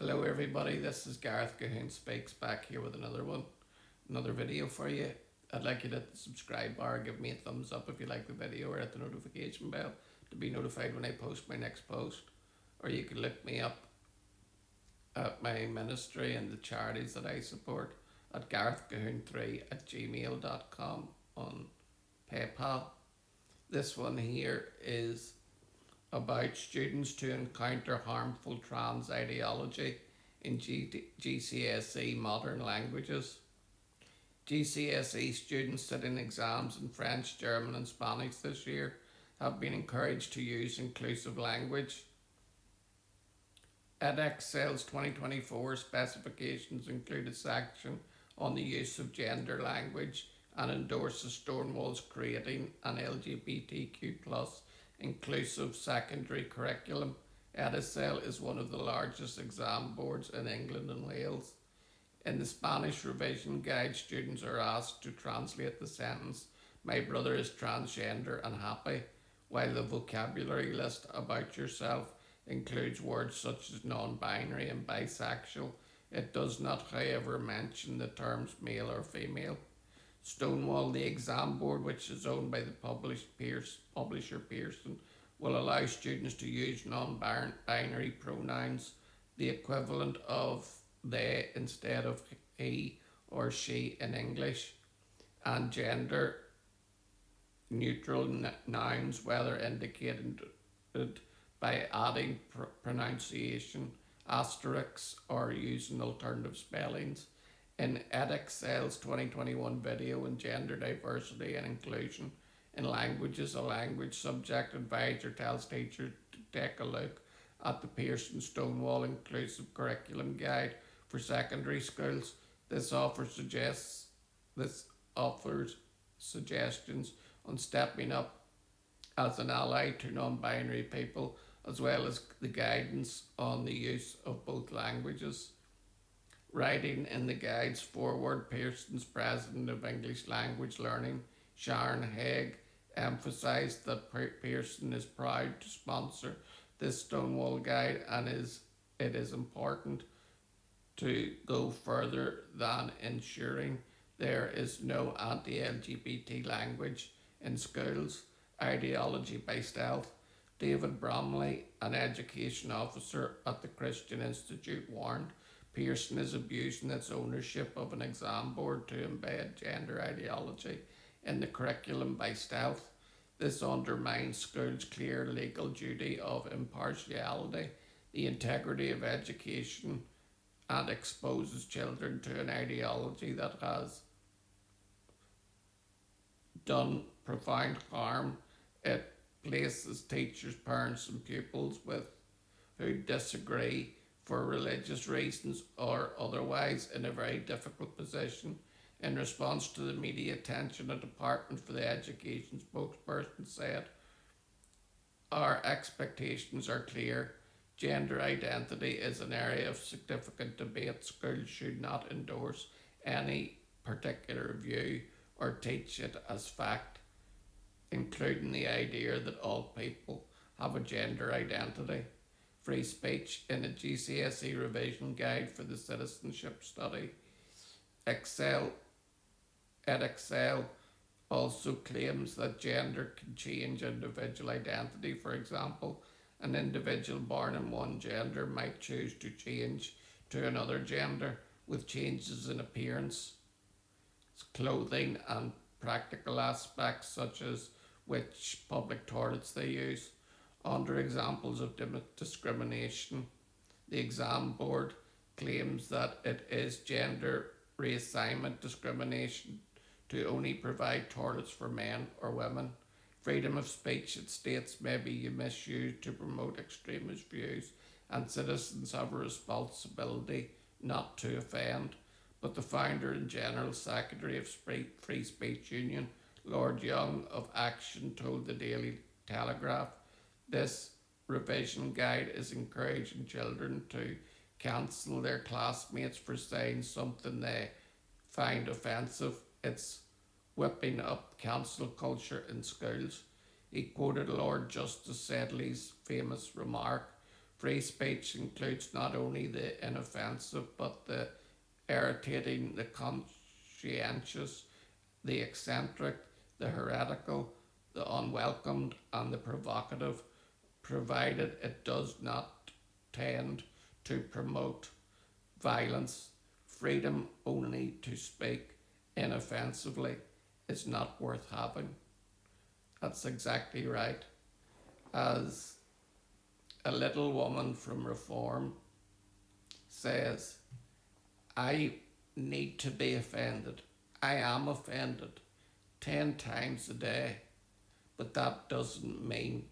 Hello everybody, this is Gareth Cahoon Speaks back here with another video for you. I'd like you to hit the subscribe bar, give me a thumbs up if you like the video, or hit the notification bell to be notified when I post my next post. Or you can look me up at my ministry and the charities that I support at garethcahoon3@gmail.com on PayPal. This one here is about students to encounter harmful trans ideology in Gcse modern languages. Gcse students sitting exams in French, German and Spanish this year have been encouraged to use inclusive language. Edexcel's 2024 specifications include a section on the use of gender language and endorses Stonewall's creating an LGBTQ+ inclusive secondary curriculum. Edexcel is one of the largest exam boards in England and Wales. In the Spanish revision guide, students are asked to translate the sentence, "My brother is transgender and happy," while the vocabulary list about yourself includes words such as non-binary and bisexual. It does not, however, mention the terms male or female. Stonewall, the exam board, which is owned by the publisher Pearson, will allow students to use non-binary pronouns, the equivalent of they instead of he or she in English, and gender neutral nouns, whether indicated by adding pronunciation, asterisks, or using alternative spellings. In Edexcel's 2021 video on gender diversity and inclusion in languages, a language subject advisor tells teachers to take a look at the Pearson Stonewall Inclusive Curriculum Guide for secondary schools. This offers suggestions on stepping up as an ally to non-binary people, as well as the guidance on the use of both languages. Writing in the guide's foreword, Pearson's president of English language learning, Sharon Haig, emphasised that Pearson is proud to sponsor this Stonewall guide and it is important to go further than ensuring there is no anti-LGBT language in schools. Ideology by stealth. David Bromley, an education officer at the Christian Institute, warned Pearson is abusing its ownership of an exam board to embed gender ideology in the curriculum by stealth. This undermines schools' clear legal duty of impartiality, the integrity of education, and exposes children to an ideology that has done profound harm. It places teachers, parents and pupils who disagree for religious reasons or otherwise in a very difficult position. In response to the media attention, a Department for the Education spokesperson said, "Our expectations are clear. Gender identity is an area of significant debate. Schools should not endorse any particular view or teach it as fact, including the idea that all people have a gender identity." Free speech in a GCSE revision guide for the citizenship study. Edexcel also claims that gender can change individual identity. For example, an individual born in one gender might choose to change to another gender with changes in appearance, clothing and practical aspects such as which public toilets they use. Under examples of discrimination, the exam board claims that it is gender reassignment discrimination to only provide toilets for men or women. Freedom of speech, it states, may be misused to promote extremist views, and citizens have a responsibility not to offend. But the founder and General Secretary of Free Speech Union, Lord Young of Action, told the Daily Telegraph, this revision guide is encouraging children to cancel their classmates for saying something they find offensive. It's whipping up cancel culture in schools. He quoted Lord Justice Sedley's famous remark, Free speech includes not only the inoffensive but the irritating, the conscientious, the eccentric, the heretical, the unwelcomed, and the provocative, provided it does not tend to promote violence. Freedom only to speak inoffensively is not worth having. That's exactly right. As a little woman from Reform says, I need to be offended. I am offended 10 times a day, but that doesn't mean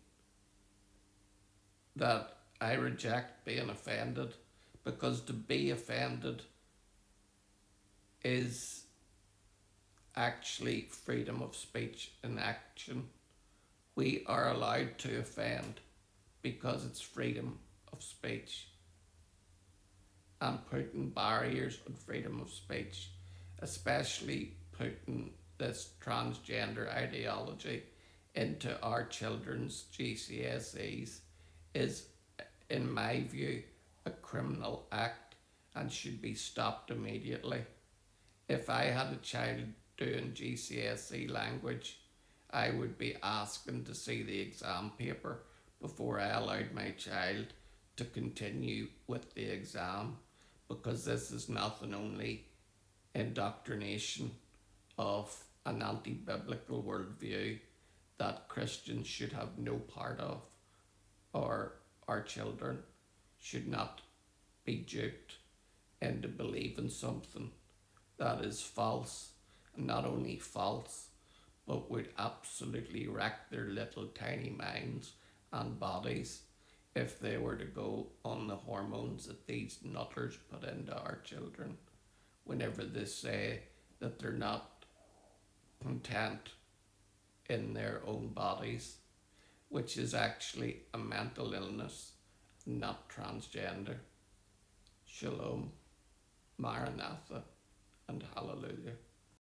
that I reject being offended, because to be offended is actually freedom of speech in action. We are allowed to offend because it's freedom of speech. And putting barriers on freedom of speech, especially putting this transgender ideology into our children's GCSEs, is, in my view, a criminal act and should be stopped immediately. If I had a child doing GCSE language, I would be asking to see the exam paper before I allowed my child to continue with the exam, because this is nothing only indoctrination of an anti-biblical worldview that Christians should have no part of, or our children should not be duped into believing something that is false, and not only false, but would absolutely wreck their little tiny minds and bodies if they were to go on the hormones that these nutters put into our children whenever they say that they're not content in their own bodies, which is actually a mental illness, not transgender. Shalom, Maranatha, and Hallelujah.